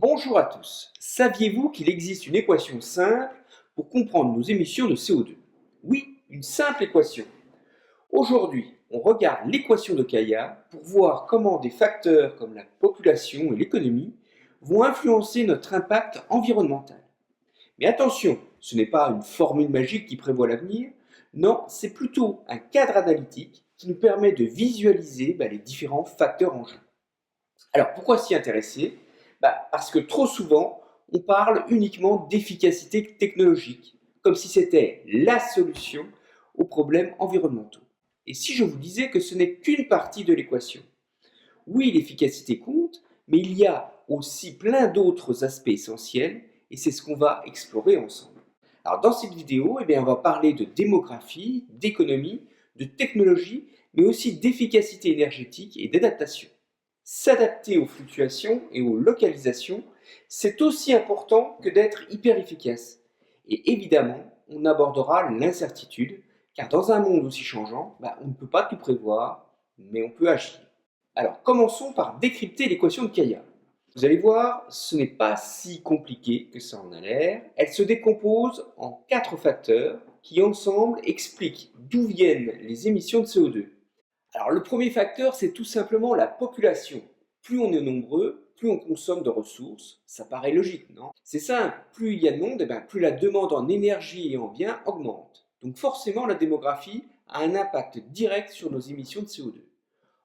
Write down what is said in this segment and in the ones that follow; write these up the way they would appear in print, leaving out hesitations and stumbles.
Bonjour à tous. Saviez-vous qu'il existe une équation simple pour comprendre nos émissions de CO2? Oui, une simple équation. Aujourd'hui, on regarde l'équation de Kaya pour voir comment des facteurs comme la population et l'économie vont influencer notre impact environnemental. Mais attention, ce n'est pas une formule magique qui prévoit l'avenir, non, c'est plutôt un cadre analytique qui nous permet de visualiser les différents facteurs en jeu. Alors pourquoi s'y intéresser? Parce que trop souvent, on parle uniquement d'efficacité technologique, comme si c'était la solution aux problèmes environnementaux. Et si je vous disais que ce n'est qu'une partie de l'équation? Oui, l'efficacité compte, mais il y a aussi plein d'autres aspects essentiels, et c'est ce qu'on va explorer ensemble. Alors dans cette vidéo, on va parler de démographie, d'économie, de technologie, mais aussi d'efficacité énergétique et d'adaptation. S'adapter aux fluctuations et aux localisations, c'est aussi important que d'être hyper efficace. Et évidemment, on abordera l'incertitude, car dans un monde aussi changeant, on ne peut pas tout prévoir, mais on peut agir. Alors, commençons par décrypter l'équation de Kaya. Vous allez voir, ce n'est pas si compliqué que ça en a l'air. Elle se décompose en 4 facteurs qui ensemble expliquent d'où viennent les émissions de CO2. Alors le premier facteur, c'est tout simplement la population. Plus on est nombreux, plus on consomme de ressources. Ça paraît logique, non? C'est simple, plus il y a de monde, plus la demande en énergie et en biens augmente. Donc forcément, la démographie a un impact direct sur nos émissions de CO2.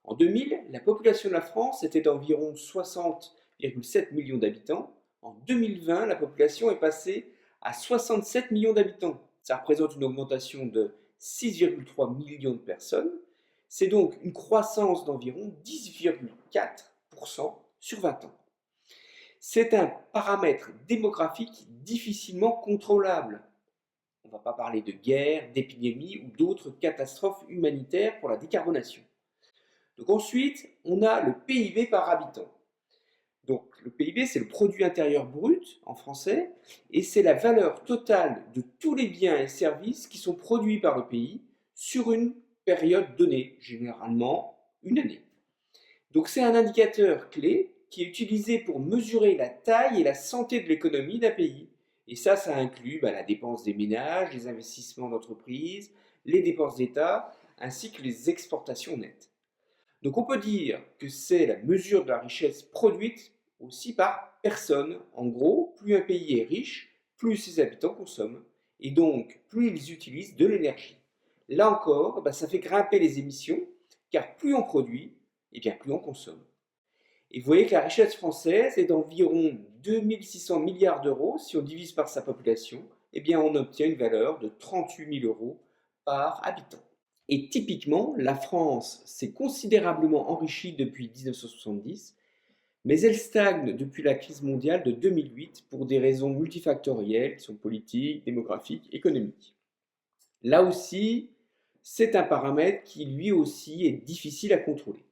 En 2000, la population de la France était d'environ 60,7 millions d'habitants. En 2020, la population est passée à 67 millions d'habitants. Ça représente une augmentation de 6,3 millions de personnes. C'est donc une croissance d'environ 10,4% sur 20 ans. C'est un paramètre démographique difficilement contrôlable. On ne va pas parler de guerre, d'épidémie ou d'autres catastrophes humanitaires pour la décarbonation. Donc ensuite, on a le PIB par habitant. Donc le PIB, c'est le produit intérieur brut en français, et c'est la valeur totale de tous les biens et services qui sont produits par le pays sur une période donnée, généralement une année. Donc c'est un indicateur clé qui est utilisé pour mesurer la taille et la santé de l'économie d'un pays. Et ça inclut la dépense des ménages, les investissements d'entreprises, les dépenses d'État, ainsi que les exportations nettes. Donc on peut dire que c'est la mesure de la richesse produite aussi par personne. En gros, plus un pays est riche, plus ses habitants consomment, et donc plus ils utilisent de l'énergie. Là encore, ça fait grimper les émissions, car plus on produit, et bien plus on consomme. Et vous voyez que la richesse française est d'environ 2600 milliards d'euros. Si on divise par sa population, on obtient une valeur de 38 000 euros par habitant. Et typiquement, la France s'est considérablement enrichie depuis 1970, mais elle stagne depuis la crise mondiale de 2008 pour des raisons multifactorielles qui sont politiques, démographiques, économiques. Là aussi, c'est un paramètre qui lui aussi est difficile à contrôler.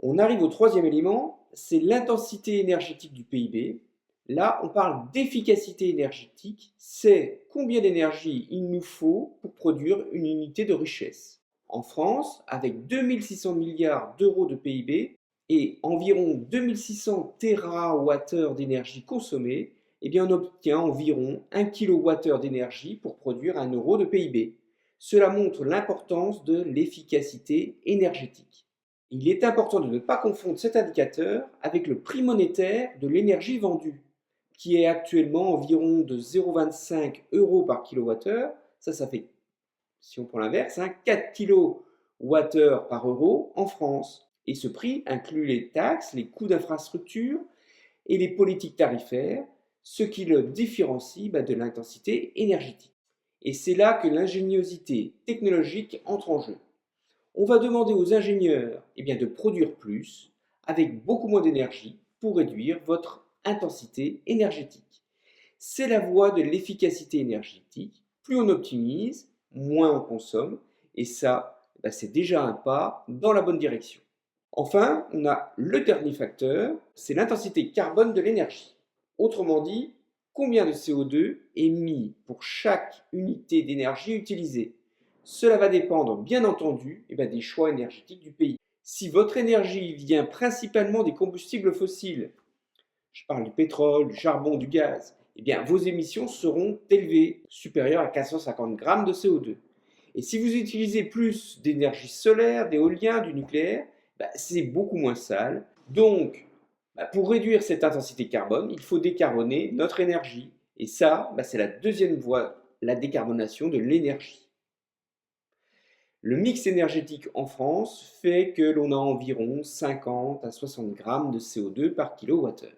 On arrive au troisième élément, c'est l'intensité énergétique du PIB. Là, on parle d'efficacité énergétique, c'est combien d'énergie il nous faut pour produire une unité de richesse. En France, avec 2600 milliards d'euros de PIB et environ 2600 TWh d'énergie consommée, on obtient environ 1 kWh d'énergie pour produire 1 euro de PIB. Cela montre l'importance de l'efficacité énergétique. Il est important de ne pas confondre cet indicateur avec le prix monétaire de l'énergie vendue, qui est actuellement environ de 0,25 euros par kilowattheure. Ça fait, si on prend l'inverse, 4 kWh par euro en France. Et ce prix inclut les taxes, les coûts d'infrastructure et les politiques tarifaires, ce qui le différencie de l'intensité énergétique. Et c'est là que l'ingéniosité technologique entre en jeu. On va demander aux ingénieurs de produire plus avec beaucoup moins d'énergie pour réduire votre intensité énergétique. C'est la voie de l'efficacité énergétique. Plus on optimise, moins on consomme. Et ça, c'est déjà un pas dans la bonne direction. Enfin, on a le dernier facteur, c'est l'intensité carbone de l'énergie. Autrement dit, combien de CO2 est émis pour chaque unité d'énergie utilisée. Cela va dépendre, bien entendu, des choix énergétiques du pays. Si votre énergie vient principalement des combustibles fossiles, je parle du pétrole, du charbon, du gaz, eh bien vos émissions seront élevées, supérieures à 450 grammes de CO2. Et si vous utilisez plus d'énergie solaire, d'éolien, du nucléaire, c'est beaucoup moins sale. Donc, pour réduire cette intensité carbone, il faut décarboner notre énergie. Et ça, c'est la deuxième voie, la décarbonation de l'énergie. Le mix énergétique en France fait que l'on a environ 50 à 60 grammes de CO2 par kilowattheure.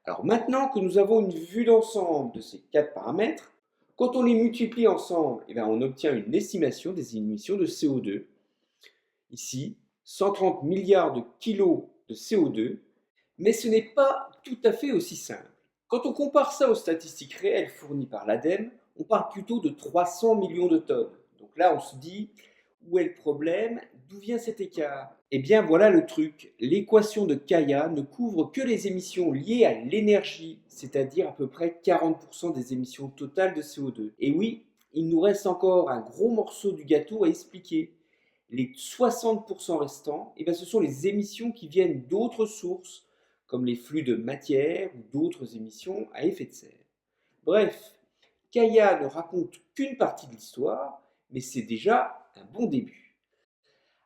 Alors maintenant que nous avons une vue d'ensemble de ces 4 paramètres, quand on les multiplie ensemble, on obtient une estimation des émissions de CO2. Ici, 130 milliards de kilos de CO2, mais ce n'est pas tout à fait aussi simple. Quand on compare ça aux statistiques réelles fournies par l'ADEME, on parle plutôt de 300 millions de tonnes. Donc là, on se dit, où est le problème? D'où vient cet écart? Eh bien, voilà le truc. L'équation de Kaya ne couvre que les émissions liées à l'énergie, c'est-à-dire à peu près 40% des émissions totales de CO2. Et oui, il nous reste encore un gros morceau du gâteau à expliquer. Les 60% restants, ce sont les émissions qui viennent d'autres sources, comme les flux de matière ou d'autres émissions à effet de serre. Bref, Kaya ne raconte qu'une partie de l'histoire, mais c'est déjà un bon début.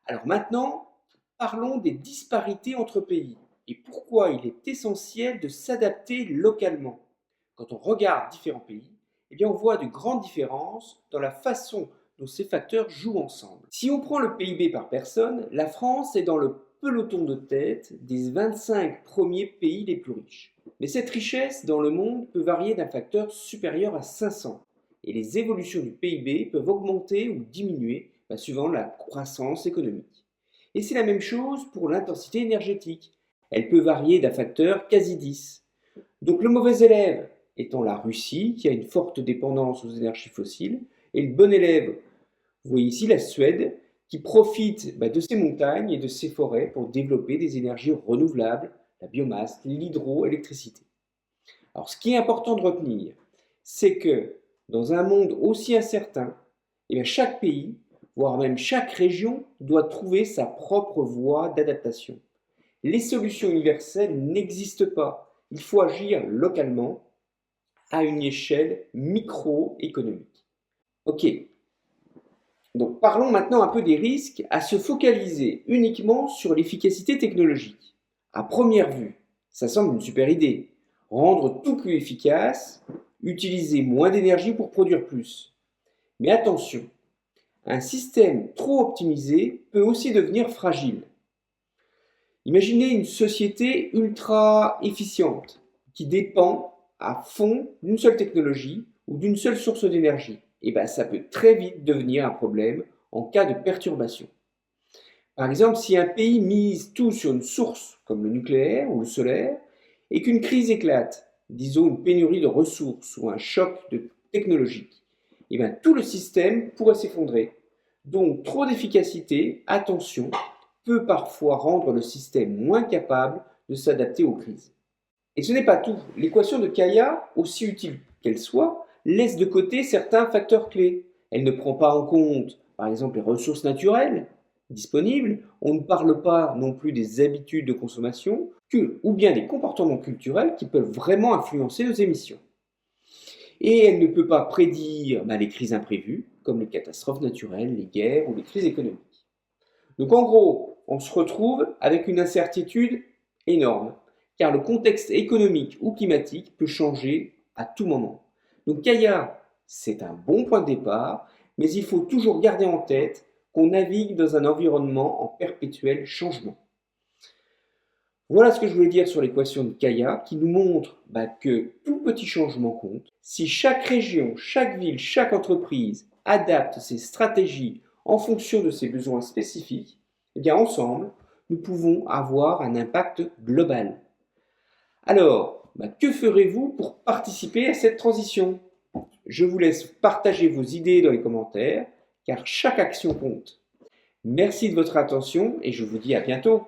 Alors maintenant, parlons des disparités entre pays et pourquoi il est essentiel de s'adapter localement. Quand on regarde différents pays, on voit de grandes différences dans la façon dont ces facteurs jouent ensemble. Si on prend le PIB par personne, la France est dans le peloton de tête des 25 premiers pays les plus riches. Mais cette richesse dans le monde peut varier d'un facteur supérieur à 500. Et les évolutions du PIB peuvent augmenter ou diminuer suivant la croissance économique. Et c'est la même chose pour l'intensité énergétique. Elle peut varier d'un facteur quasi 10. Donc le mauvais élève étant la Russie, qui a une forte dépendance aux énergies fossiles, et le bon élève, vous voyez ici la Suède, qui profite de ses montagnes et de ses forêts pour développer des énergies renouvelables, la biomasse, l'hydroélectricité. Alors ce qui est important de retenir, c'est que dans un monde aussi incertain, chaque pays, voire même chaque région, doit trouver sa propre voie d'adaptation. Les solutions universelles n'existent pas. Il faut agir localement à une échelle microéconomique. Ok, donc parlons maintenant un peu des risques à se focaliser uniquement sur l'efficacité technologique. À première vue, ça semble une super idée. Rendre tout plus efficace, utiliser moins d'énergie pour produire plus. Mais attention, un système trop optimisé peut aussi devenir fragile. Imaginez une société ultra efficiente qui dépend à fond d'une seule technologie ou d'une seule source d'énergie. Ça peut très vite devenir un problème en cas de perturbation. Par exemple, si un pays mise tout sur une source comme le nucléaire ou le solaire et qu'une crise éclate, disons une pénurie de ressources ou un choc technologique, tout le système pourrait s'effondrer. Donc trop d'efficacité, attention, peut parfois rendre le système moins capable de s'adapter aux crises. Et ce n'est pas tout. L'équation de Kaya, aussi utile qu'elle soit, laisse de côté certains facteurs clés. Elle ne prend pas en compte, par exemple, les ressources naturelles disponibles. On ne parle pas non plus des habitudes de consommation ou bien des comportements culturels qui peuvent vraiment influencer nos émissions. Et elle ne peut pas prédire les crises imprévues, comme les catastrophes naturelles, les guerres ou les crises économiques. Donc en gros, on se retrouve avec une incertitude énorme, car le contexte économique ou climatique peut changer à tout moment. Donc Kaya, c'est un bon point de départ, mais il faut toujours garder en tête qu'on navigue dans un environnement en perpétuel changement. Voilà ce que je voulais dire sur l'équation de Kaya, qui nous montre que tout petit changement compte. Si chaque région, chaque ville, chaque entreprise adapte ses stratégies en fonction de ses besoins spécifiques, ensemble, nous pouvons avoir un impact global. Alors, que ferez-vous pour participer à cette transition? Je vous laisse partager vos idées dans les commentaires, car chaque action compte. Merci de votre attention et je vous dis à bientôt.